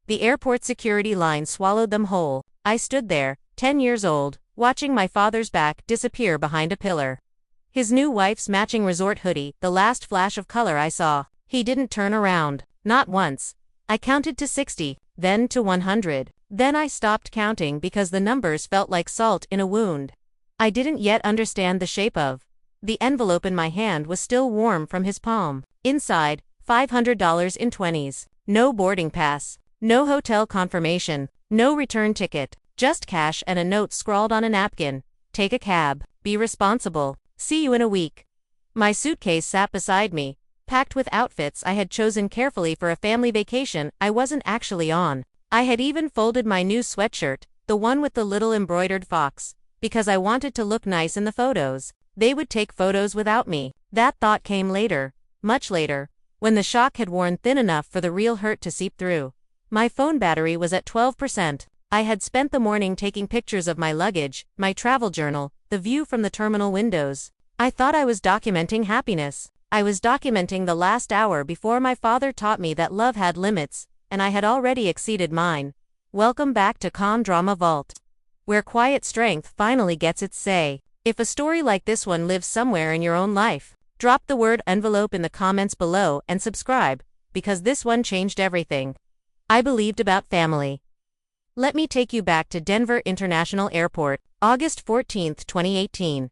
The airport security line swallowed them whole. I stood there, 10 years old, watching my father's back disappear behind a pillar. His new wife's matching resort hoodie, the last flash of color I saw. He didn't turn around. Not once. I counted to 60, then to 100. Then I stopped counting because the numbers felt like salt in a wound. I didn't yet understand the shape of. The envelope in my hand was still warm from his palm. Inside, $500 in 20s. No boarding pass. No hotel confirmation. No return ticket. Just cash and a note scrawled on a napkin. Take a cab. Be responsible. See you in a week. My suitcase sat beside me, packed with outfits I had chosen carefully for a family vacation I wasn't actually on. I had even folded my new sweatshirt, the one with the little embroidered fox, because I wanted to look nice in the photos. They would take photos without me. That thought came later, much later, when the shock had worn thin enough for the real hurt to seep through. My phone battery was at 12%. I had spent the morning taking pictures of my luggage, my travel journal, the view from the terminal windows. I thought I was documenting happiness. I was documenting the last hour before my father taught me that love had limits, and I had already exceeded mine. Welcome back to Calm Drama Vault, where quiet strength finally gets its say. If a story like this one lives somewhere in your own life, drop the word envelope in the comments below and subscribe, because this one changed everything I believed about family. Let me take you back to Denver International Airport, August 14, 2018.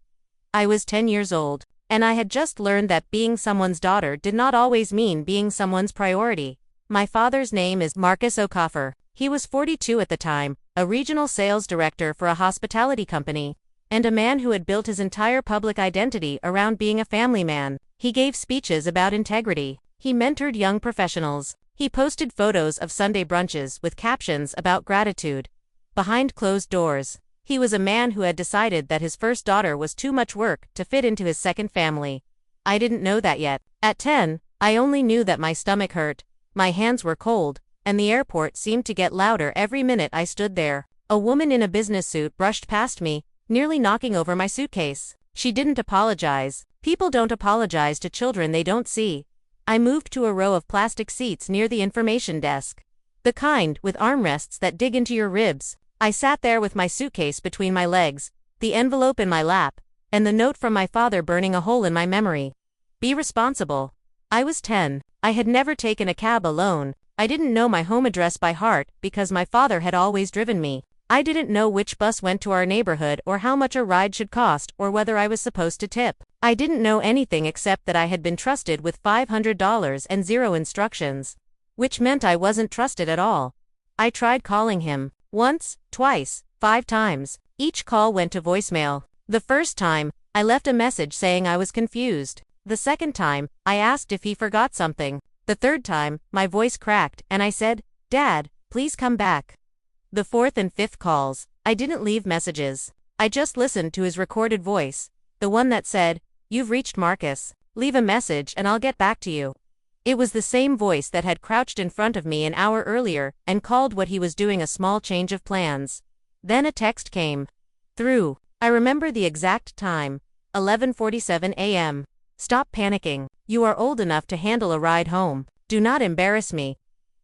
I was 10 years old, and I had just learned that being someone's daughter did not always mean being someone's priority. My father's name is Marcus O'Coffer. He was 42 at the time, a regional sales director for a hospitality company, and a man who had built his entire public identity around being a family man. He gave speeches about integrity. He mentored young professionals. He posted photos of Sunday brunches with captions about gratitude. Behind closed doors, he was a man who had decided that his first daughter was too much work to fit into his second family. I didn't know that yet. At 10, I only knew that my stomach hurt, my hands were cold, and the airport seemed to get louder every minute I stood there. A woman in a business suit brushed past me, nearly knocking over my suitcase. She didn't apologize. People don't apologize to children they don't see. I moved to a row of plastic seats near the information desk. The kind with armrests that dig into your ribs. I sat there with my suitcase between my legs, the envelope in my lap, and the note from my father burning a hole in my memory. Be responsible. I was 10. I had never taken a cab alone. I didn't know my home address by heart because my father had always driven me. I didn't know which bus went to our neighborhood or how much a ride should cost or whether I was supposed to tip. I didn't know anything except that I had been trusted with $500 and 0 instructions, which meant I wasn't trusted at all. I tried calling him. Once, twice, 5 times. Each call went to voicemail. The first time, I left a message saying I was confused. The second time, I asked if he forgot something. The third time, my voice cracked and I said, "Dad, please come back." The fourth and fifth calls, I didn't leave messages. I just listened to his recorded voice, the one that said, "You've reached Marcus. Leave a message and I'll get back to you." It was the same voice that had crouched in front of me an hour earlier and called what he was doing a small change of plans. Then a text came through. I remember the exact time, 11:47 a.m. "Stop panicking. You are old enough to handle a ride home. Do not embarrass me."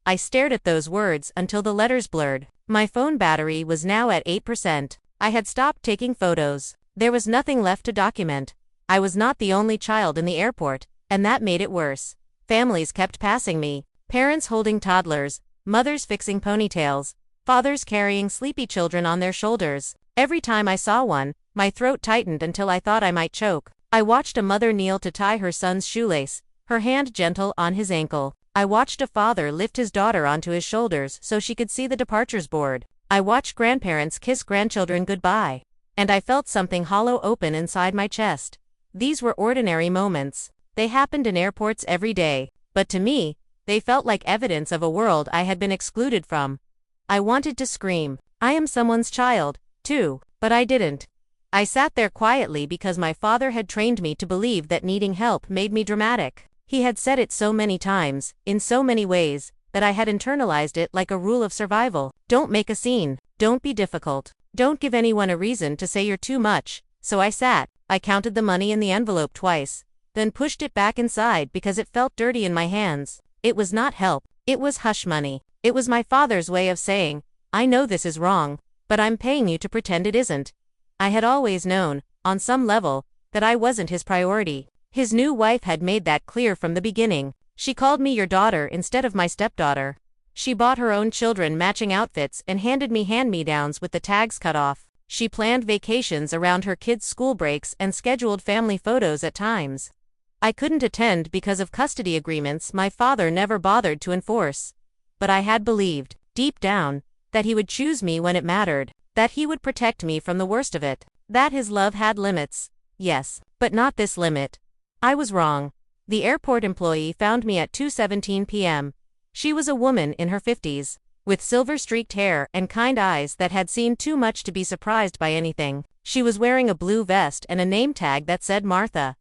I stared at those words until the letters blurred. My phone battery was now at 8%. I had stopped taking photos. There was nothing left to document. I was not the only child in the airport, and that made it worse. Families kept passing me. Parents holding toddlers, mothers fixing ponytails, fathers carrying sleepy children on their shoulders. Every time I saw one, my throat tightened until I thought I might choke. I watched a mother kneel to tie her son's shoelace, her hand gentle on his ankle. I watched a father lift his daughter onto his shoulders so she could see the departures board. I watched grandparents kiss grandchildren goodbye. And I felt something hollow open inside my chest. These were ordinary moments. They happened in airports every day. But to me, they felt like evidence of a world I had been excluded from. I wanted to scream, "I am someone's child, too," but I didn't. I sat there quietly because my father had trained me to believe that needing help made me dramatic. He had said it so many times, in so many ways, that I had internalized it like a rule of survival. Don't make a scene. Don't be difficult. Don't give anyone a reason to say you're too much. So I sat. I counted the money in the envelope twice, then pushed it back inside because it felt dirty in my hands. It was not help. It was hush money. It was my father's way of saying, I know this is wrong, but I'm paying you to pretend it isn't. I had always known, on some level, that I wasn't his priority. His new wife had made that clear from the beginning. She called me your daughter instead of my stepdaughter. She bought her own children matching outfits and handed me hand-me-downs with the tags cut off. She planned vacations around her kids' school breaks and scheduled family photos at times I couldn't attend because of custody agreements my father never bothered to enforce. But I had believed, deep down, that he would choose me when it mattered, that he would protect me from the worst of it, that his love had limits. Yes, but not this limit. I was wrong. The airport employee found me at 2:17 p.m. She was a woman in her 50s, with silver-streaked hair and kind eyes that had seen too much to be surprised by anything. She was wearing a blue vest and a name tag that said Martha.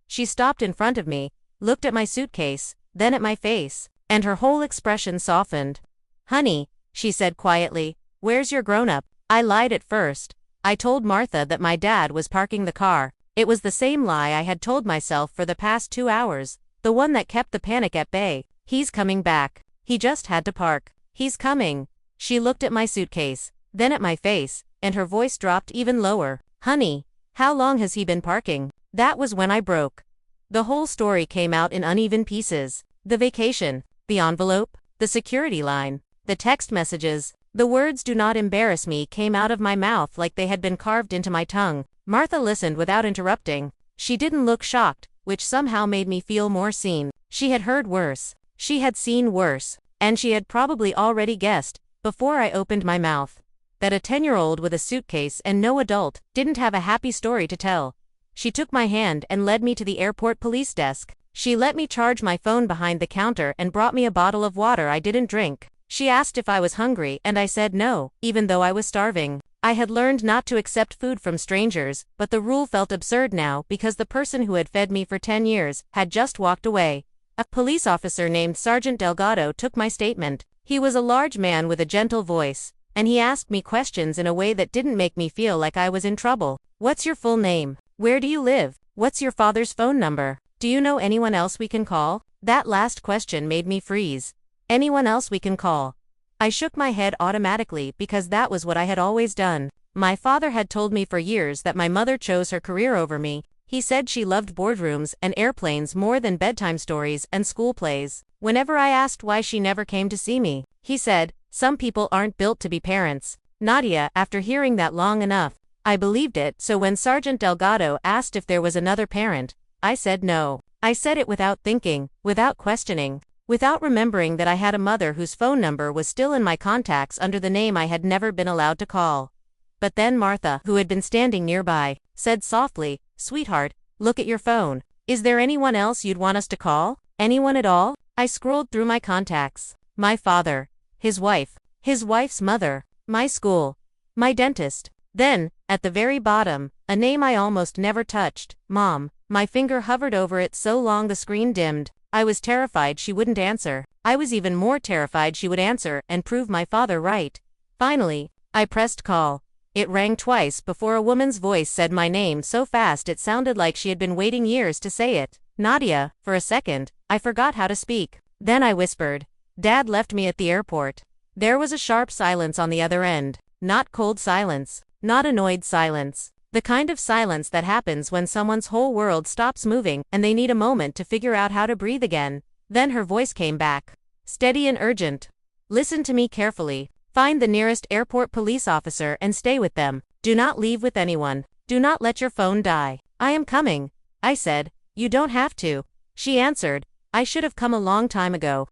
She stopped in front of me, looked at my suitcase, then at my face, and her whole expression softened. Honey, she said quietly, where's your grown-up? I lied at first. I told Martha that my dad was parking the car. It was the same lie I had told myself for the past 2 hours, the one that kept the panic at bay. He's coming back. He just had to park. He's coming. She looked at my suitcase, then at my face, and her voice dropped even lower. Honey, how long has he been parking? That was when I broke. The whole story came out in uneven pieces. The vacation, the envelope, the security line, the text messages, the words "do not embarrass me" came out of my mouth like they had been carved into my tongue. Martha listened without interrupting. She didn't look shocked, which somehow made me feel more seen. She had heard worse. She had seen worse. And she had probably already guessed, before I opened my mouth, that a 10-year-old with a suitcase and no adult didn't have a happy story to tell. She took my hand and led me to the airport police desk. She let me charge my phone behind the counter and brought me a bottle of water I didn't drink. She asked if I was hungry and I said no, even though I was starving. I had learned not to accept food from strangers, but the rule felt absurd now because the person who had fed me for 10 years had just walked away. A police officer named Sergeant Delgado took my statement. He was a large man with a gentle voice, and he asked me questions in a way that didn't make me feel like I was in trouble. What's your full name? Where do you live? What's your father's phone number? Do you know anyone else we can call? That last question made me freeze. Anyone else we can call? I shook my head automatically because that was what I had always done. My father had told me for years that my mother chose her career over me. He said she loved boardrooms and airplanes more than bedtime stories and school plays. Whenever I asked why she never came to see me, he said, some people aren't built to be parents. Nadia, after hearing that long enough, I believed it, so when Sergeant Delgado asked if there was another parent, I said no. I said it without thinking, without questioning, without remembering that I had a mother whose phone number was still in my contacts under the name I had never been allowed to call. But then Martha, who had been standing nearby, said softly, Sweetheart, look at your phone. Is there anyone else you'd want us to call? Anyone at all? I scrolled through my contacts. My father, his wife's mother, my school, my dentist. Then, at the very bottom, a name I almost never touched, Mom. My finger hovered over it so long the screen dimmed. I was terrified she wouldn't answer. I was even more terrified she would answer and prove my father right. Finally, I pressed call. It rang twice before a woman's voice said my name so fast it sounded like she had been waiting years to say it. Nadia. For a second, I forgot how to speak. Then I whispered. Dad left me at the airport. There was a sharp silence on the other end. Not cold silence. Not annoyed silence. The kind of silence that happens when someone's whole world stops moving and they need a moment to figure out how to breathe again. Then her voice came back. Steady and urgent. Listen to me carefully. Find the nearest airport police officer and stay with them. Do not leave with anyone. Do not let your phone die. I am coming. I said. You don't have to. She answered. I should have come a long time ago.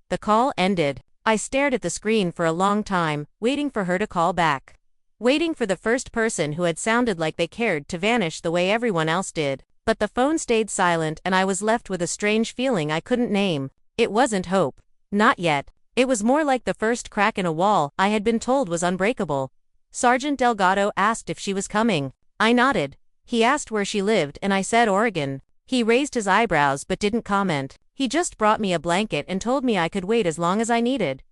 The call ended. I stared at the screen for a long time, waiting for her to call back. Waiting for the first person who had sounded like they cared to vanish the way everyone else did. But the phone stayed silent and I was left with a strange feeling I couldn't name. It wasn't hope. Not yet. It was more like the first crack in a wall I had been told was unbreakable. Sergeant Delgado asked if she was coming. I nodded. He asked where she lived and I said Oregon. He raised his eyebrows but didn't comment. He just brought me a blanket and told me I could wait as long as I needed.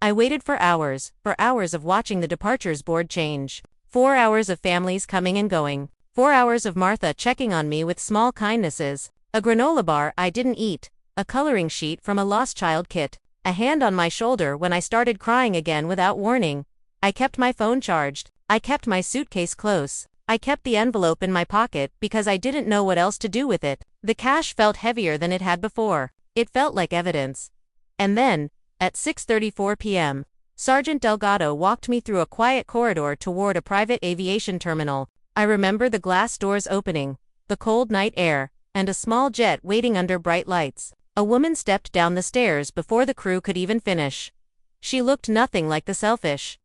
I waited for hours of watching the departures board change. 4 hours of families coming and going. 4 hours of Martha checking on me with small kindnesses. A granola bar I didn't eat. A coloring sheet from a lost child kit. a hand on my shoulder when I started crying again without warning. I kept my phone charged. I kept my suitcase close. I kept the envelope in my pocket because I didn't know what else to do with it. The cash felt heavier than it had before. It felt like evidence. And then, at 6:34 p.m., Sergeant Delgado walked me through a quiet corridor toward a private aviation terminal. I remember the glass doors opening, the cold night air, and a small jet waiting under bright lights. A woman stepped down the stairs before the crew could even finish. She looked nothing like the selfish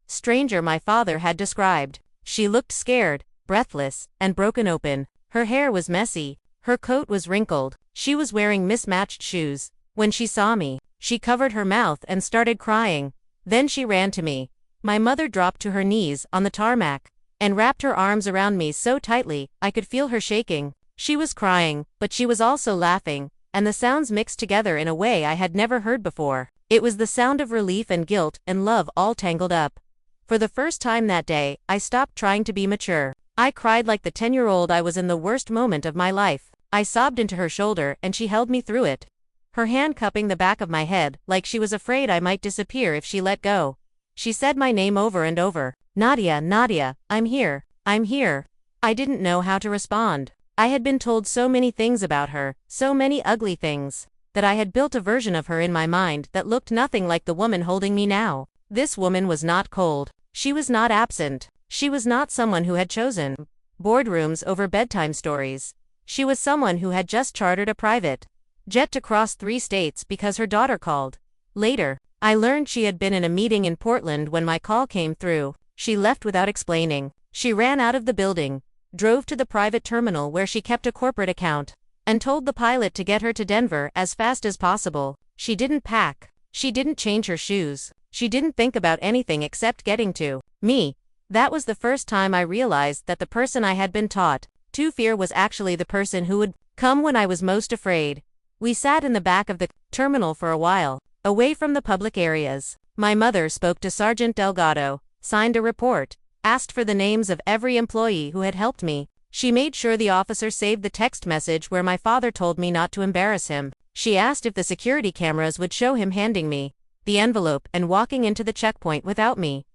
stranger my father had described. She looked scared, breathless, and broken open. Her hair was messy. Her coat was wrinkled. She was wearing mismatched shoes. When she saw me, she covered her mouth and started crying. Then she ran to me. My mother dropped to her knees on the tarmac and wrapped her arms around me so tightly I could feel her shaking. She was crying, but she was also laughing, and the sounds mixed together in a way I had never heard before. It was the sound of relief and guilt and love all tangled up. For the first time that day, I stopped trying to be mature. I cried like the 10-year-old I was in the worst moment of my life. I sobbed into her shoulder and she held me through it, her hand cupping the back of my head like she was afraid I might disappear if she let go. She said my name over and over. Nadia, Nadia, I'm here, I'm here. I didn't know how to respond. I had been told so many things about her, so many ugly things, that I had built a version of her in my mind that looked nothing like the woman holding me now. This woman was not cold. She was not absent. She was not someone who had chosen boardrooms over bedtime stories. She was someone who had just chartered a private jet to cross 3 states because her daughter called. Later, I learned she had been in a meeting in Portland when my call came through. She left without explaining. She ran out of the building, drove to the private terminal where she kept a corporate account, and told the pilot to get her to Denver as fast as possible. She didn't pack. She didn't change her shoes. She didn't think about anything except getting to me. That was the first time I realized that the person I had been taught to fear was actually the person who would come when I was most afraid. We sat in the back of the terminal for a while, away from the public areas. My mother spoke to Sergeant Delgado, signed a report, asked for the names of every employee who had helped me. She made sure the officer saved the text message where my father told me not to embarrass him. She asked if the security cameras would show him handing me the envelope and walking into the checkpoint without me.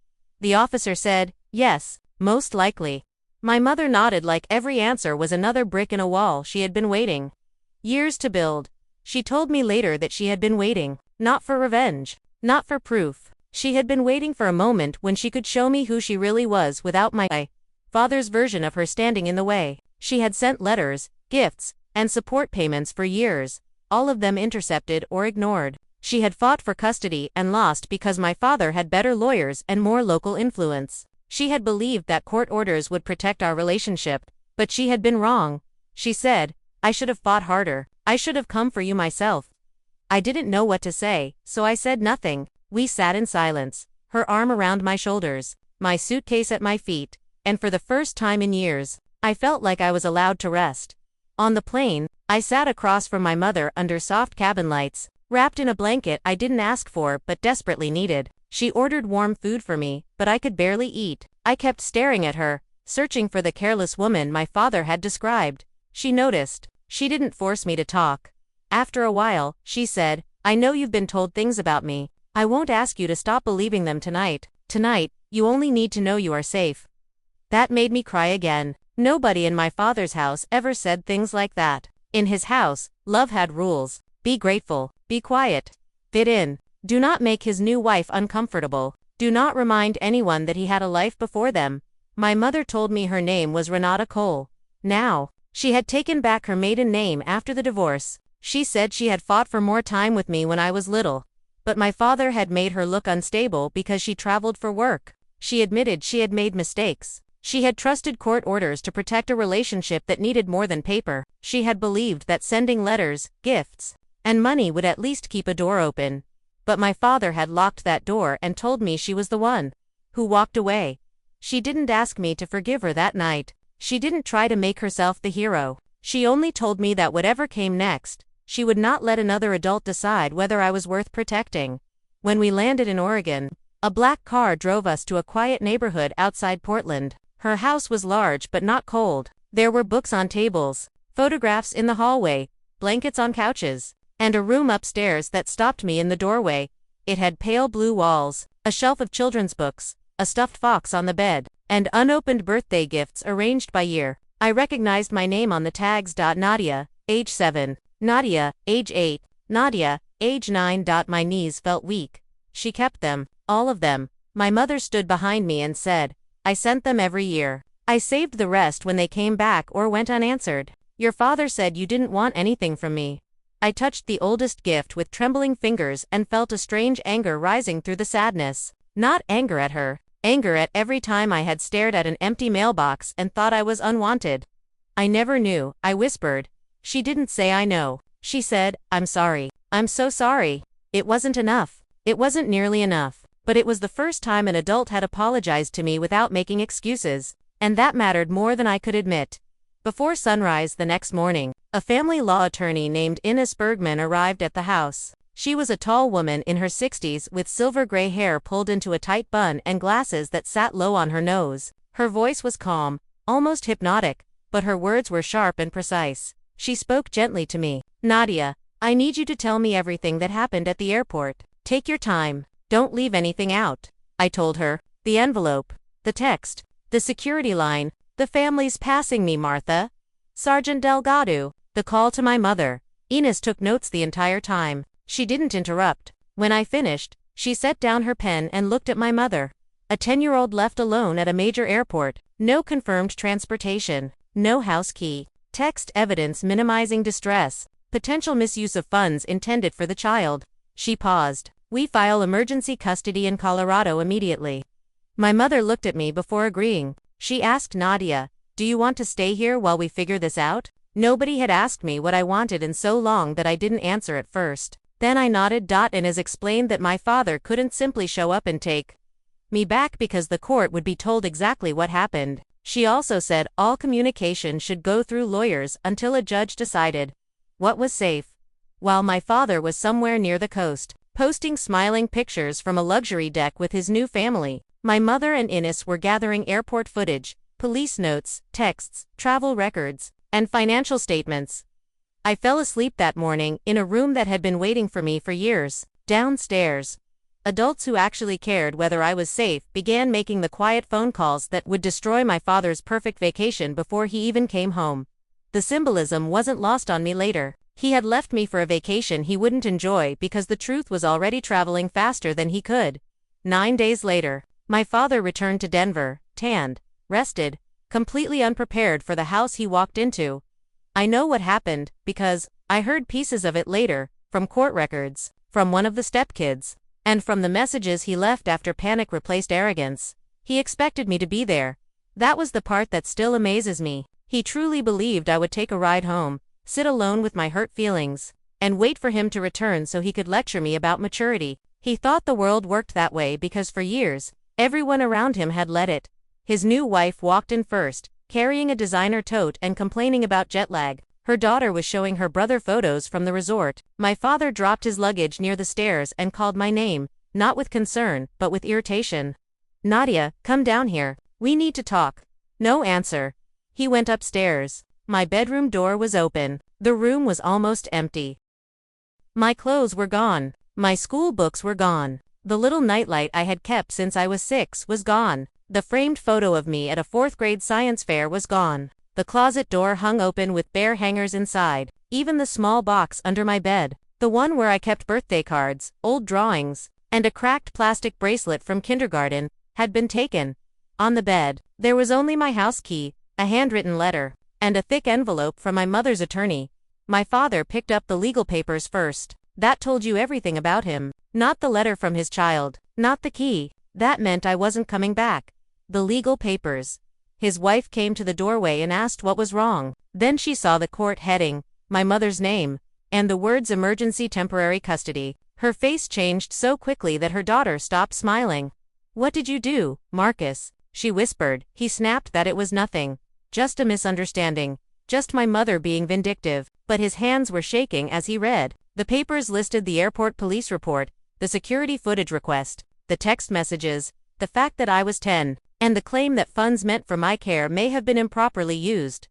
The officer said, yes, most likely. My mother nodded like every answer was another brick in a wall she had been waiting years to build. She told me later that she had been waiting, not for revenge, not for proof. She had been waiting for a moment when she could show me who she really was without my father's version of her standing in the way. She had sent letters, gifts, and support payments for years, all of them intercepted or ignored. She had fought for custody and lost because my father had better lawyers and more local influence. She had believed that court orders would protect our relationship, but she had been wrong. She said, I should have fought harder. I should have come for you myself. I didn't know what to say, so I said nothing. We sat in silence, her arm around my shoulders, my suitcase at my feet, and for the first time in years, I felt like I was allowed to rest. On the plane, I sat across from my mother under soft cabin lights, wrapped in a blanket I didn't ask for but desperately needed. She ordered warm food for me, but I could barely eat. I kept staring at her, searching for the careless woman my father had described. She noticed. She didn't force me to talk. After a while, she said, I know you've been told things about me. I won't ask you to stop believing them tonight. Tonight, you only need to know you are safe. That made me cry again. Nobody in my father's house ever said things like that. In his house, love had rules. Be grateful. Be quiet. Fit in. Do not make his new wife uncomfortable. Do not remind anyone that he had a life before them. My mother told me her name was Renata Cole. Now, she had taken back her maiden name after the divorce. She said she had fought for more time with me when I was little. But my father had made her look unstable because she traveled for work. She admitted she had made mistakes. She had trusted court orders to protect a relationship that needed more than paper. She had believed that sending letters, gifts, and money would at least keep a door open. But my father had locked that door and told me she was the one who walked away. She didn't ask me to forgive her that night. She didn't try to make herself the hero. She only told me that whatever came next, she would not let another adult decide whether I was worth protecting. When we landed in Oregon, a black car drove us to a quiet neighborhood outside Portland. Her house was large but not cold. There were books on tables, photographs in the hallway, blankets on couches. and a room upstairs that stopped me in the doorway. It had pale blue walls, a shelf of children's books, a stuffed fox on the bed, and unopened birthday gifts arranged by year. I recognized my name on the tags. Nadia, age 7. Nadia, age 8. Nadia, age 9. My knees felt weak. She kept them, all of them. My mother stood behind me and said, I sent them every year. I saved the rest when they came back or went unanswered. Your father said you didn't want anything from me. I touched the oldest gift with trembling fingers and felt a strange anger rising through the sadness. Not anger at her, anger at every time I had stared at an empty mailbox and thought I was unwanted. I never knew, I whispered. She didn't say I know. She said, I'm sorry. I'm so sorry. It wasn't enough. It wasn't nearly enough. But it was the first time an adult had apologized to me without making excuses, and that mattered more than I could admit. Before sunrise the next morning, a family law attorney named Ines Bergman arrived at the house. She was a tall woman in her 60s with silver gray hair pulled into a tight bun and glasses that sat low on her nose. Her voice was calm, almost hypnotic, but her words were sharp and precise. She spoke gently to me. Nadia, I need you to tell me everything that happened at the airport. Take your time. Don't leave anything out. I told her. The envelope. The text. The security line. The family's passing me, Martha. Sergeant Delgado. The call to my mother. Ines took notes the entire time. She didn't interrupt. When I finished, she set down her pen and looked at my mother. A 10-year-old left alone at a major airport. No confirmed transportation. No house key. Text evidence minimizing distress. Potential misuse of funds intended for the child. She paused. We file emergency custody in Colorado immediately. My mother looked at me before agreeing. She asked Nadia, do you want to stay here while we figure this out? Nobody had asked me what I wanted in so long that I didn't answer at first. Then I nodded. Ines explained that my father couldn't simply show up and take me back because the court would be told exactly what happened. She also said all communication should go through lawyers until a judge decided what was safe. While my father was somewhere near the coast, posting smiling pictures from a luxury deck with his new family, my mother and Ines were gathering airport footage, police notes, texts, travel records, and financial statements. I fell asleep that morning in a room that had been waiting for me for years. Downstairs, adults who actually cared whether I was safe began making the quiet phone calls that would destroy my father's perfect vacation before he even came home. The symbolism wasn't lost on me later. He had left me for a vacation he wouldn't enjoy because the truth was already traveling faster than he could. 9 days later, my father returned to Denver, tanned, rested, completely unprepared for the house he walked into. I know what happened, because I heard pieces of it later, from court records, from one of the stepkids, and from the messages he left after panic replaced arrogance. He expected me to be there. That was the part that still amazes me. He truly believed I would take a ride home, sit alone with my hurt feelings, and wait for him to return so he could lecture me about maturity. He thought the world worked that way because for years, everyone around him had let it. His new wife walked in first, carrying a designer tote and complaining about jet lag. Her daughter was showing her brother photos from the resort. My father dropped his luggage near the stairs and called my name, not with concern, but with irritation. Nadia, come down here. We need to talk. No answer. He went upstairs. My bedroom door was open. The room was almost empty. My clothes were gone. My school books were gone. The little nightlight I had kept since I was 6 was gone. The framed photo of me at a 4th grade science fair was gone. The closet door hung open with bare hangers inside. Even the small box under my bed, the one where I kept birthday cards, old drawings, and a cracked plastic bracelet from kindergarten, had been taken. On the bed, there was only my house key, a handwritten letter, and a thick envelope from my mother's attorney. My father picked up the legal papers first. That told you everything about him. Not the letter from his child, not the key. That meant I wasn't coming back. The legal papers. His wife came to the doorway and asked what was wrong. Then she saw the court heading, my mother's name, and the words emergency temporary custody. Her face changed so quickly that her daughter stopped smiling. What did you do, Marcus? She whispered. He snapped that it was nothing. Just a misunderstanding. Just my mother being vindictive. But his hands were shaking as he read. The papers listed the airport police report, the security footage request, the text messages, the fact that I was 10, and the claim that funds meant for my care may have been improperly used.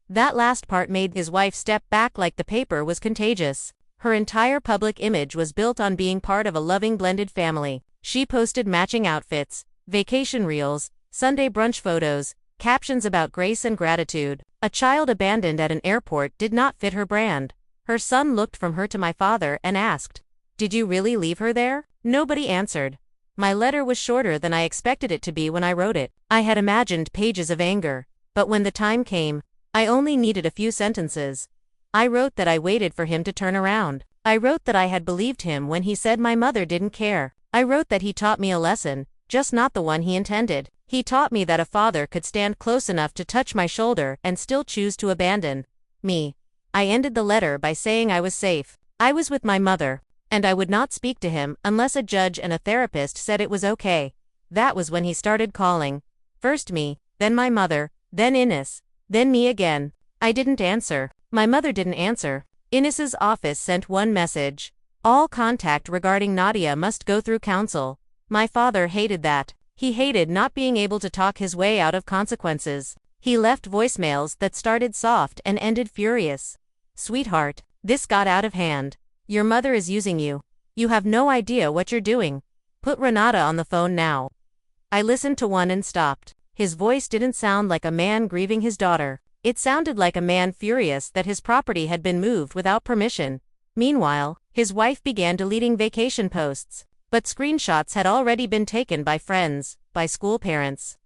That last part made his wife step back like the paper was contagious. Her entire public image was built on being part of a loving blended family. She posted matching outfits, vacation reels, Sunday brunch photos, captions about grace and gratitude. A child abandoned at an airport did not fit her brand. Her son looked from her to my father and asked, "Did you really leave her there?" Nobody answered. My letter was shorter than I expected it to be when I wrote it. I had imagined pages of anger, but when the time came, I only needed a few sentences. I wrote that I waited for him to turn around. I wrote that I had believed him when he said my mother didn't care. I wrote that he taught me a lesson, just not the one he intended. He taught me that a father could stand close enough to touch my shoulder and still choose to abandon me. I ended the letter by saying I was safe. I was with my mother, and I would not speak to him unless a judge and a therapist said it was okay. That was when he started calling. First me, then my mother, then Ines, then me again. I didn't answer. My mother didn't answer. Ines's office sent one message. All contact regarding Nadia must go through counsel. My father hated that. He hated not being able to talk his way out of consequences. He left voicemails that started soft and ended furious. "Sweetheart, this got out of hand. Your mother is using you. You have no idea what you're doing. Put Renata on the phone now." I listened to one and stopped. His voice didn't sound like a man grieving his daughter. It sounded like a man furious that his property had been moved without permission. Meanwhile, his wife began deleting vacation posts. But screenshots had already been taken by friends, by school parents,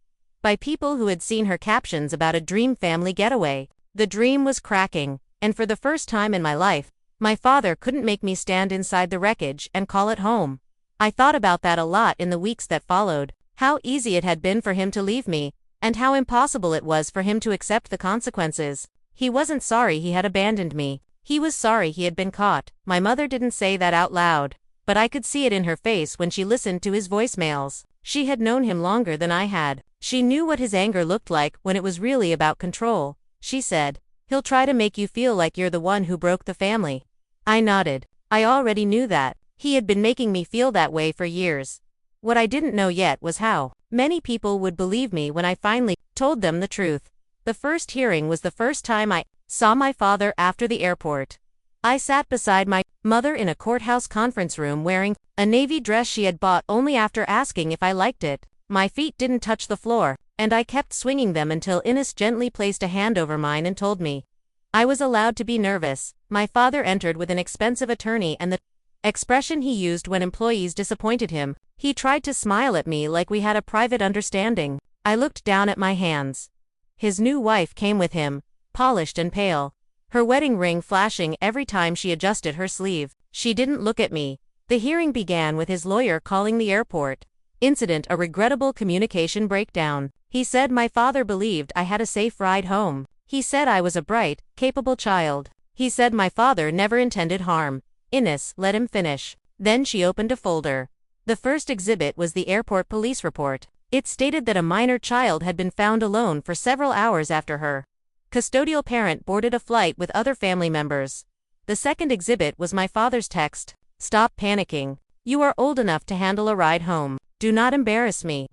by people who had seen her captions about a dream family getaway. The dream was cracking, and for the first time in my life, my father couldn't make me stand inside the wreckage and call it home. I thought about that a lot in the weeks that followed, how easy it had been for him to leave me, and how impossible it was for him to accept the consequences. He wasn't sorry he had abandoned me. He was sorry he had been caught. My mother didn't say that out loud, but I could see it in her face when she listened to his voicemails. She had known him longer than I had. She knew what his anger looked like when it was really about control. She said, "He'll try to make you feel like you're the one who broke the family." I nodded. I already knew that. He had been making me feel that way for years. What I didn't know yet was how many people would believe me when I finally told them the truth. The first hearing was the first time I saw my father after the airport. I sat beside my mother in a courthouse conference room wearing a navy dress she had bought only after asking if I liked it. My feet didn't touch the floor, and I kept swinging them until Ines gently placed a hand over mine and told me I was allowed to be nervous. My father entered with an expensive attorney and the expression he used when employees disappointed him. He tried to smile at me like we had a private understanding. I looked down at my hands. His new wife came with him, polished and pale, her wedding ring flashing every time she adjusted her sleeve. She didn't look at me. The hearing began with his lawyer calling the airport incident a regrettable communication breakdown. He said my father believed I had a safe ride home. He said I was a bright, capable child. He said my father never intended harm. Ines let him finish. Then she opened a folder. The first exhibit was the airport police report. It stated that a minor child had been found alone for several hours after her custodial parent boarded a flight with other family members. The second exhibit was my father's text. "Stop panicking. You are old enough to handle a ride home. Do not embarrass me."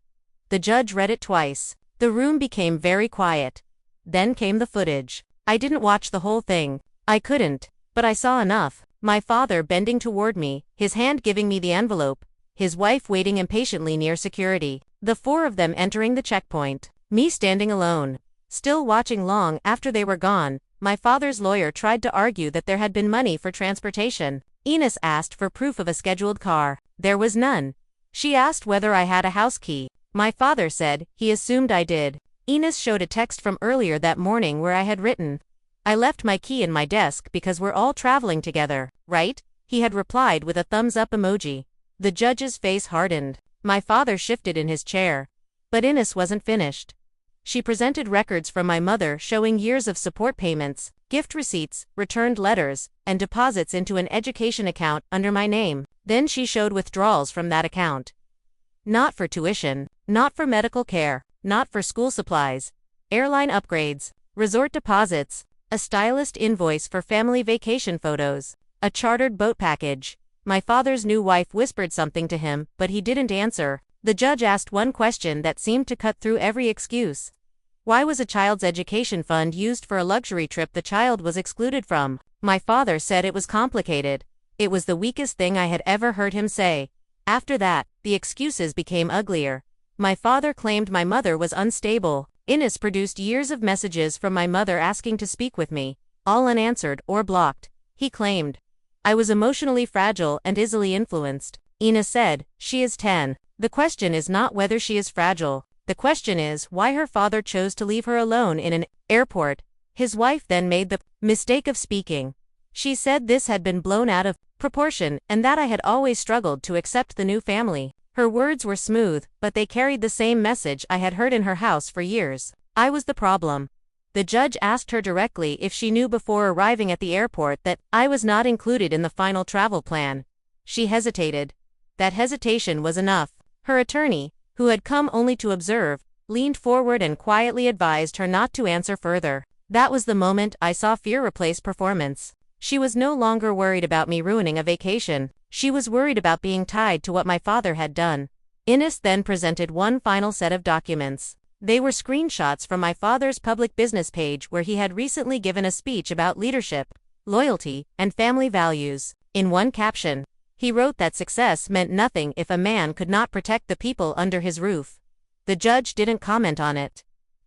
The judge read it twice. The room became very quiet. Then came the footage. I didn't watch the whole thing. I couldn't, but I saw enough. My father bending toward me, his hand giving me the envelope, his wife waiting impatiently near security, the four of them entering the checkpoint, me standing alone, still watching long after they were gone. My father's lawyer tried to argue that there had been money for transportation. Ines asked for proof of a scheduled car. There was none. She asked whether I had a house key. My father said he assumed I did. Ines showed a text from earlier that morning where I had written, "I left my key in my desk because we're all traveling together, right?" He had replied with a thumbs up emoji. The judge's face hardened. My father shifted in his chair. But Ines wasn't finished. She presented records from my mother showing years of support payments, gift receipts, returned letters, and deposits into an education account under my name. Then she showed withdrawals from that account. Not for tuition, not for medical care, not for school supplies, airline upgrades, resort deposits, a stylist invoice for family vacation photos, a chartered boat package. My father's new wife whispered something to him, but he didn't answer. The judge asked one question that seemed to cut through every excuse. Why was a child's education fund used for a luxury trip the child was excluded from? My father said it was complicated. It was the weakest thing I had ever heard him say. After that, the excuses became uglier. My father claimed my mother was unstable. Ines produced years of messages from my mother asking to speak with me, all unanswered or blocked. He claimed I was emotionally fragile and easily influenced. Ines said, she is 10. The question is not whether she is fragile. The question is why her father chose to leave her alone in an airport. His wife then made the mistake of speaking. She said this had been blown out of proportion and that I had always struggled to accept the new family. Her words were smooth, but they carried the same message I had heard in her house for years. I was the problem. The judge asked her directly if she knew before arriving at the airport that I was not included in the final travel plan. She hesitated. That hesitation was enough. Her attorney, who had come only to observe, leaned forward and quietly advised her not to answer further. That was the moment I saw fear replace performance. She was no longer worried about me ruining a vacation. She was worried about being tied to what my father had done. Ines then presented one final set of documents. They were screenshots from my father's public business page where he had recently given a speech about leadership, loyalty, and family values. In one caption, he wrote that success meant nothing if a man could not protect the people under his roof. The judge didn't comment on it.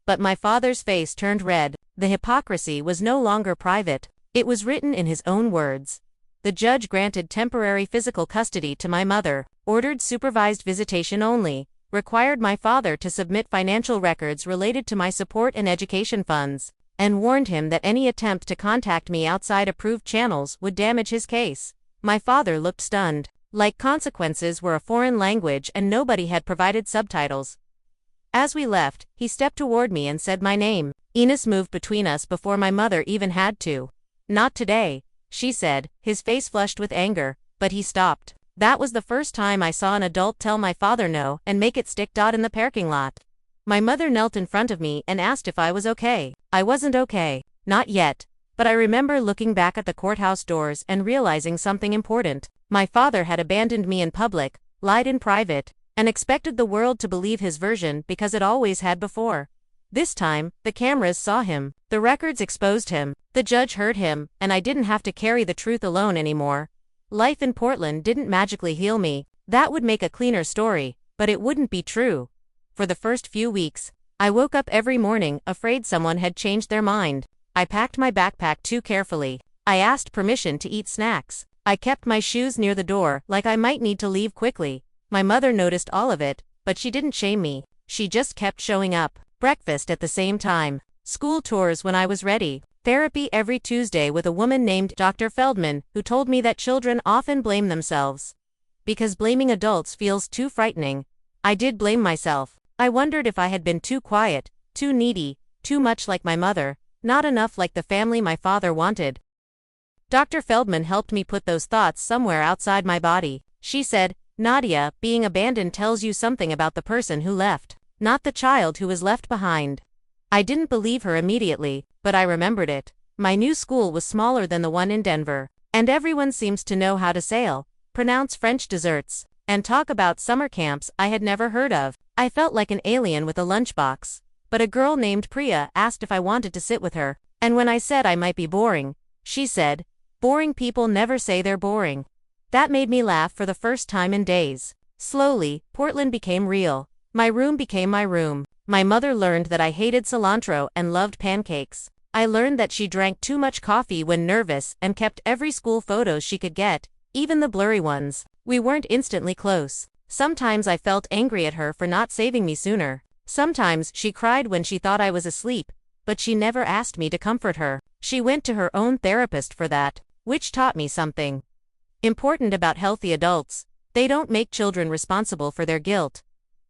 But my father's face turned red. The hypocrisy was no longer private. It was written in his own words. The judge granted temporary physical custody to my mother, ordered supervised visitation only, required my father to submit financial records related to my support and education funds, and warned him that any attempt to contact me outside approved channels would damage his case. My father looked stunned. Like consequences were a foreign language and nobody had provided subtitles. As we left, he stepped toward me and said my name. Ines moved between us before my mother even had to. Not today, she said, his face flushed with anger, but he stopped. That was the first time I saw an adult tell my father no and make it stick. In the parking lot. My mother knelt in front of me and asked if I was okay. I wasn't okay. Not yet. But I remember looking back at the courthouse doors and realizing something important. My father had abandoned me in public, lied in private, and expected the world to believe his version because it always had before. This time, the cameras saw him, the records exposed him, the judge heard him, and I didn't have to carry the truth alone anymore. Life in Portland didn't magically heal me. That would make a cleaner story, but it wouldn't be true. For the first few weeks, I woke up every morning afraid someone had changed their mind. I packed my backpack too carefully. I asked permission to eat snacks. I kept my shoes near the door like I might need to leave quickly. My mother noticed all of it, but she didn't shame me. She just kept showing up. Breakfast at the same time. School tours when I was ready. Therapy every Tuesday with a woman named Dr. Feldman, who told me that children often blame themselves. Because blaming adults feels too frightening. I did blame myself. I wondered if I had been too quiet, too needy, too much like my mother, not enough like the family my father wanted. Dr. Feldman helped me put those thoughts somewhere outside my body. She said, Nadia, being abandoned tells you something about the person who left, not the child who was left behind. I didn't believe her immediately, but I remembered it. My new school was smaller than the one in Denver, and everyone seems to know how to sail, pronounce French desserts, and talk about summer camps I had never heard of. I felt like an alien with a lunchbox. But a girl named Priya asked if I wanted to sit with her, and when I said I might be boring, she said, boring people never say they're boring. That made me laugh for the first time in days. Slowly, Portland became real. My room became my room. My mother learned that I hated cilantro and loved pancakes. I learned that she drank too much coffee when nervous and kept every school photos she could get, even the blurry ones. We weren't instantly close. Sometimes I felt angry at her for not saving me sooner. Sometimes she cried when she thought I was asleep, but she never asked me to comfort her. She went to her own therapist for that, which taught me something important about healthy adults. They don't make children responsible for their guilt.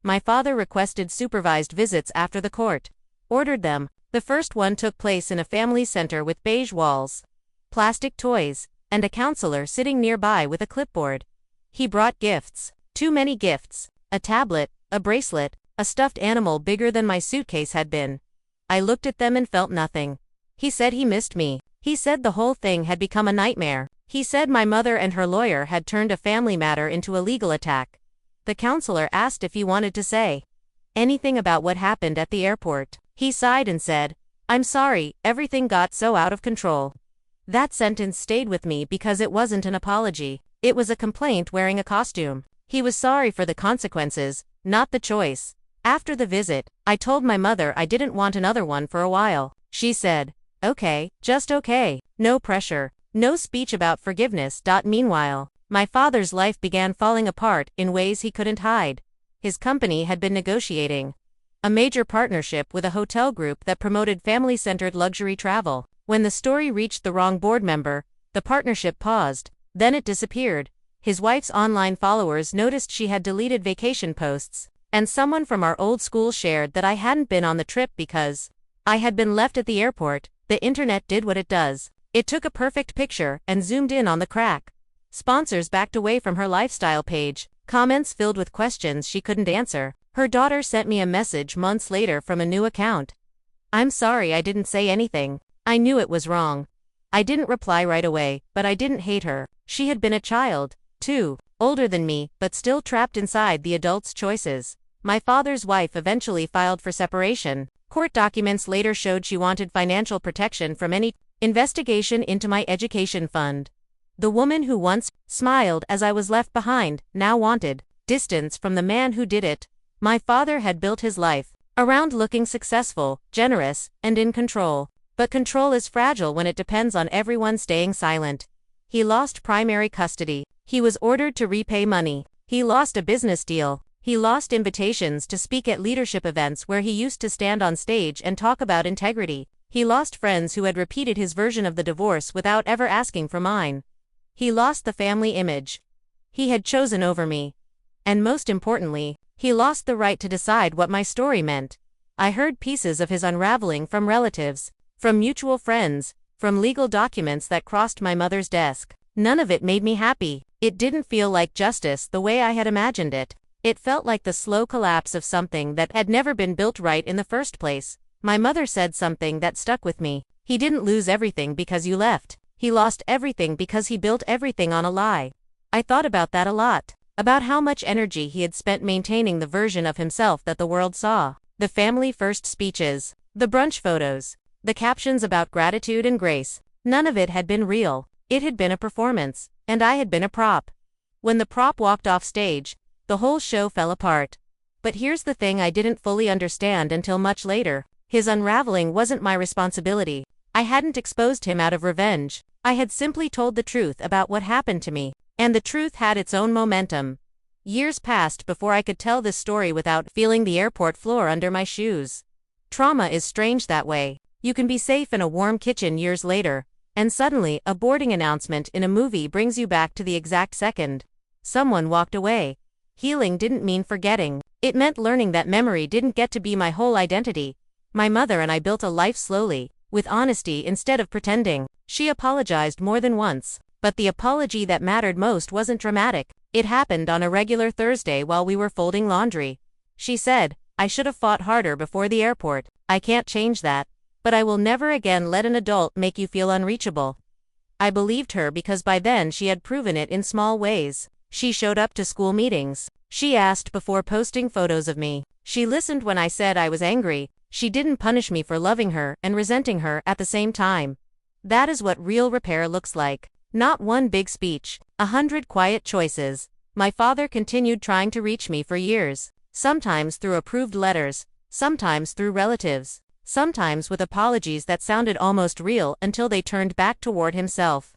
My father requested supervised visits after the court. Ordered them. The first one took place in a family center with beige walls, plastic toys, and a counselor sitting nearby with a clipboard. He brought gifts. Too many gifts. A tablet, a bracelet, a stuffed animal bigger than my suitcase had been. I looked at them and felt nothing. He said he missed me. He said the whole thing had become a nightmare. He said my mother and her lawyer had turned a family matter into a legal attack. The counselor asked if he wanted to say anything about what happened at the airport. He sighed and said, I'm sorry, everything got so out of control. That sentence stayed with me because it wasn't an apology. It was a complaint wearing a costume. He was sorry for the consequences, not the choice. After the visit, I told my mother I didn't want another one for a while. She said, "Okay, just okay. No pressure. No speech about forgiveness." Meanwhile, my father's life began falling apart in ways he couldn't hide. His company had been negotiating a major partnership with a hotel group that promoted family-centered luxury travel. When the story reached the wrong board member, the partnership paused, then it disappeared. His wife's online followers noticed she had deleted vacation posts, and someone from our old school shared that I hadn't been on the trip because I had been left at the airport. The internet did what it does. It took a perfect picture and zoomed in on the crack. Sponsors backed away from her lifestyle page, comments filled with questions she couldn't answer. Her daughter sent me a message months later from a new account. "I'm sorry I didn't say anything. I knew it was wrong." I didn't reply right away, but I didn't hate her. She had been a child, too, older than me, but still trapped inside the adult's choices. My father's wife eventually filed for separation. Court documents later showed she wanted financial protection from any investigation into my education fund. The woman who once smiled as I was left behind now wanted distance from the man who did it. My father had built his life around looking successful, generous, and in control. But control is fragile when it depends on everyone staying silent. He lost primary custody. He was ordered to repay money. He lost a business deal. He lost invitations to speak at leadership events where he used to stand on stage and talk about integrity. He lost friends who had repeated his version of the divorce without ever asking for mine. He lost the family image he had chosen over me. And most importantly, he lost the right to decide what my story meant. I heard pieces of his unraveling from relatives, from mutual friends, from legal documents that crossed my mother's desk. None of it made me happy. It didn't feel like justice the way I had imagined it. It felt like the slow collapse of something that had never been built right in the first place. My mother said something that stuck with me. "He didn't lose everything because you left. He lost everything because he built everything on a lie." I thought about that a lot. About how much energy he had spent maintaining the version of himself that the world saw. The family first speeches, the brunch photos, the captions about gratitude and grace. None of it had been real. It had been a performance, and I had been a prop. When the prop walked off stage, the whole show fell apart. But here's the thing I didn't fully understand until much later. His unraveling wasn't my responsibility. I hadn't exposed him out of revenge. I had simply told the truth about what happened to me. And the truth had its own momentum. Years passed before I could tell this story without feeling the airport floor under my shoes. Trauma is strange that way. You can be safe in a warm kitchen years later, and suddenly a boarding announcement in a movie brings you back to the exact second someone walked away. Healing didn't mean forgetting. It meant learning that memory didn't get to be my whole identity. My mother and I built a life slowly, with honesty instead of pretending. She apologized more than once. But the apology that mattered most wasn't dramatic. It happened on a regular Thursday while we were folding laundry. She said, "I should have fought harder before the airport. I can't change that. But I will never again let an adult make you feel unreachable." I believed her because by then she had proven it in small ways. She showed up to school meetings. She asked before posting photos of me. She listened when I said I was angry. She didn't punish me for loving her and resenting her at the same time. That is what real repair looks like. Not one big speech, 100 quiet choices. My father continued trying to reach me for years, sometimes through approved letters, sometimes through relatives, sometimes with apologies that sounded almost real until they turned back toward himself.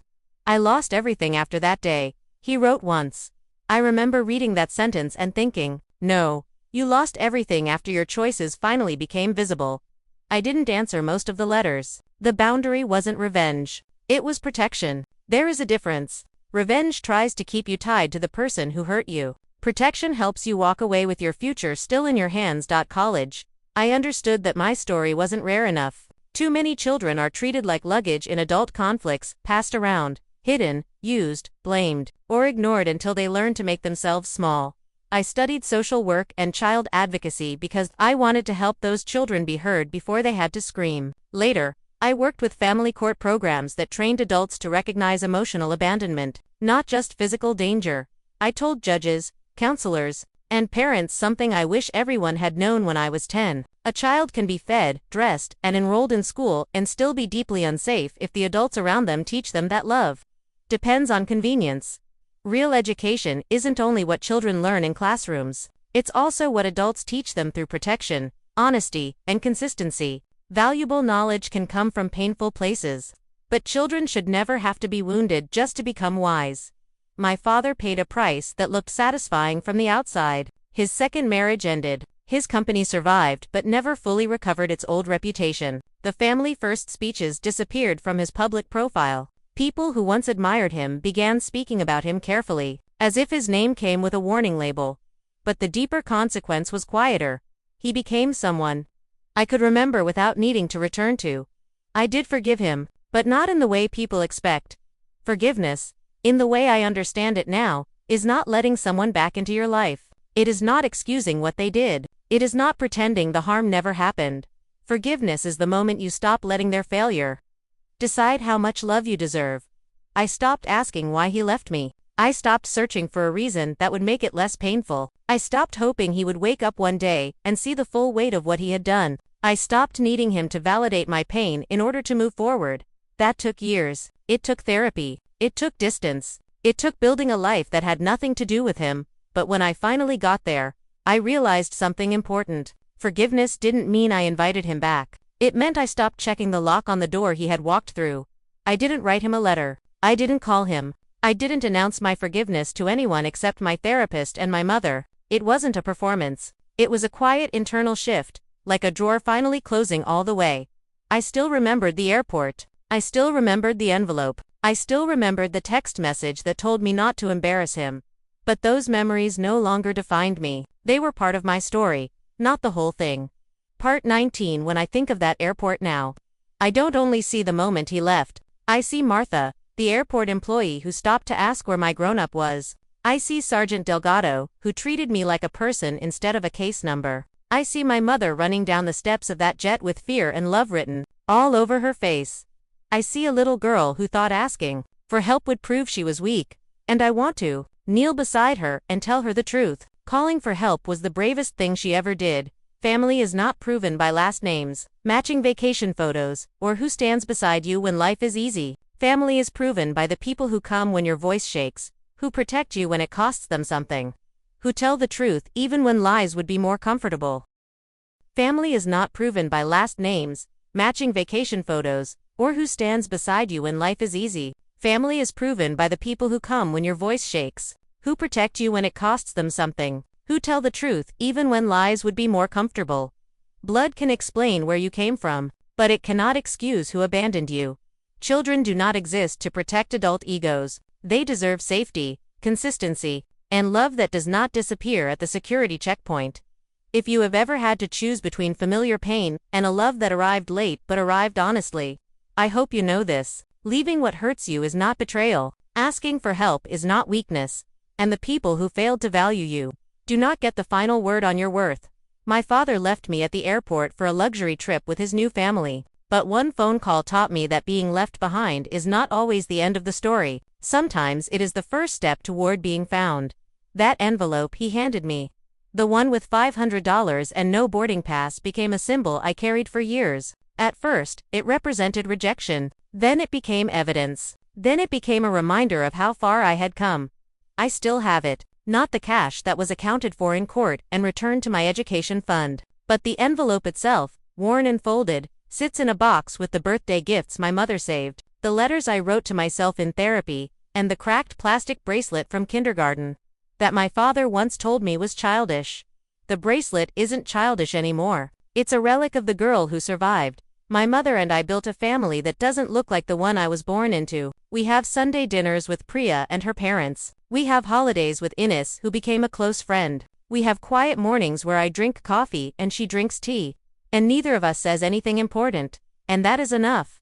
"I lost everything after that day," he wrote once. I remember reading that sentence and thinking, no, you lost everything after your choices finally became visible. I didn't answer most of the letters. The boundary wasn't revenge. It was protection. There is a difference. Revenge tries to keep you tied to the person who hurt you. Protection helps you walk away with your future still in your hands. College. I understood that my story wasn't rare enough. Too many children are treated like luggage in adult conflicts, passed around, hidden, used, blamed, or ignored until they learn to make themselves small. I studied social work and child advocacy because I wanted to help those children be heard before they had to scream. Later, I worked with family court programs that trained adults to recognize emotional abandonment, not just physical danger. I told judges, counselors, And parents, something I wish everyone had known when I was 10. A child can be fed, dressed, and enrolled in school and still be deeply unsafe if the adults around them teach them that love depends on convenience. Real education isn't only what children learn in classrooms. It's also what adults teach them through protection, honesty, and consistency. Valuable knowledge can come from painful places. But children should never have to be wounded just to become wise. My father paid a price that looked satisfying from the outside. His second marriage ended. His company survived but never fully recovered its old reputation. The family first speeches disappeared from his public profile. People who once admired him began speaking about him carefully, as if his name came with a warning label. But the deeper consequence was quieter. He became someone I could remember without needing to return to. I did forgive him, but not in the way people expect. Forgiveness, in the way I understand it now, is not letting someone back into your life. It is not excusing what they did. It is not pretending the harm never happened. Forgiveness is the moment you stop letting their failure decide how much love you deserve. I stopped asking why he left me. I stopped searching for a reason that would make it less painful. I stopped hoping he would wake up one day and see the full weight of what he had done. I stopped needing him to validate my pain in order to move forward. That took years. It took therapy. It took distance. It took building a life that had nothing to do with him. But when I finally got there, I realized something important. Forgiveness didn't mean I invited him back. It meant I stopped checking the lock on the door he had walked through. I didn't write him a letter. I didn't call him. I didn't announce my forgiveness to anyone except my therapist and my mother. It wasn't a performance. It was a quiet internal shift, like a drawer finally closing all the way. I still remembered the airport. I still remembered the envelope. I still remembered the text message that told me not to embarrass him. But those memories no longer defined me. They were part of my story, not the whole thing. Part 19. When I think of that airport now, I don't only see the moment he left. I see Martha, the airport employee who stopped to ask where my grown-up was. I see Sergeant Delgado, who treated me like a person instead of a case number. I see my mother running down the steps of that jet with fear and love written all over her face. I see a little girl who thought asking for help would prove she was weak. And I want to kneel beside her and tell her the truth. Calling for help was the bravest thing she ever did. Family is not proven by last names, matching vacation photos, or who stands beside you when life is easy. Family is proven by the people who come when your voice shakes, who protect you when it costs them something, who tell the truth even when lies would be more comfortable. Family is not proven by last names, matching vacation photos, or who stands beside you when life is easy. Family is proven by the people who come when your voice shakes, who protect you when it costs them something, who tell the truth even when lies would be more comfortable. Blood can explain where you came from, but it cannot excuse who abandoned you. Children do not exist to protect adult egos. They deserve safety, consistency, and love that does not disappear at the security checkpoint. If you have ever had to choose between familiar pain and a love that arrived late but arrived honestly, I hope you know this. Leaving what hurts you is not betrayal. Asking for help is not weakness. And the people who failed to value you do not get the final word on your worth. My father left me at the airport for a luxury trip with his new family. But one phone call taught me that being left behind is not always the end of the story. Sometimes it is the first step toward being found. That envelope he handed me, the one with $500 and no boarding pass, became a symbol I carried for years. At first, it represented rejection. Then it became evidence. Then it became a reminder of how far I had come. I still have it. Not the cash that was accounted for in court and returned to my education fund, but the envelope itself, worn and folded, sits in a box with the birthday gifts my mother saved, the letters I wrote to myself in therapy, and the cracked plastic bracelet from kindergarten that my father once told me was childish. The bracelet isn't childish anymore. It's a relic of the girl who survived. My mother and I built a family that doesn't look like the one I was born into. We have Sunday dinners with Priya and her parents. We have holidays with Ines, who became a close friend. We have quiet mornings where I drink coffee and she drinks tea. And neither of us says anything important. And that is enough.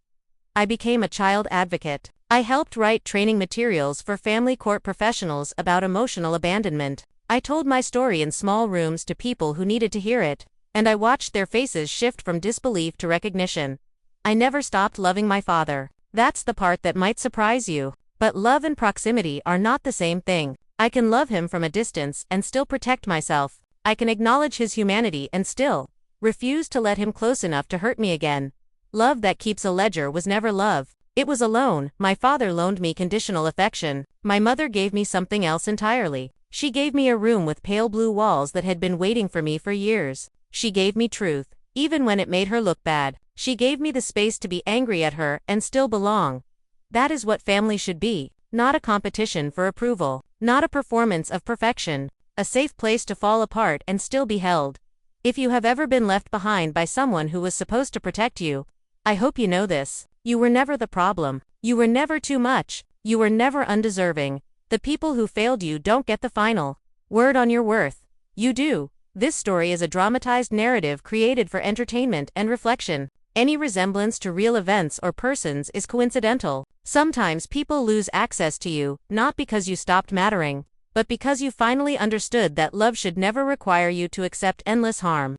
I became a child advocate. I helped write training materials for family court professionals about emotional abandonment. I told my story in small rooms to people who needed to hear it. And I watched their faces shift from disbelief to recognition. I never stopped loving my father. That's the part that might surprise you. But love and proximity are not the same thing. I can love him from a distance and still protect myself. I can acknowledge his humanity and still refuse to let him close enough to hurt me again. Love that keeps a ledger was never love. It was a loan. My father loaned me conditional affection. My mother gave me something else entirely. She gave me a room with pale blue walls that had been waiting for me for years. She gave me truth, even when it made her look bad. She gave me the space to be angry at her and still belong. That is what family should be, not a competition for approval, not a performance of perfection, a safe place to fall apart and still be held. If you have ever been left behind by someone who was supposed to protect you, I hope you know this. You were never the problem. You were never too much. You were never undeserving. The people who failed you don't get the final word on your worth. You do. This story is a dramatized narrative created for entertainment and reflection. Any resemblance to real events or persons is coincidental. Sometimes people lose access to you, not because you stopped mattering, but because you finally understood that love should never require you to accept endless harm.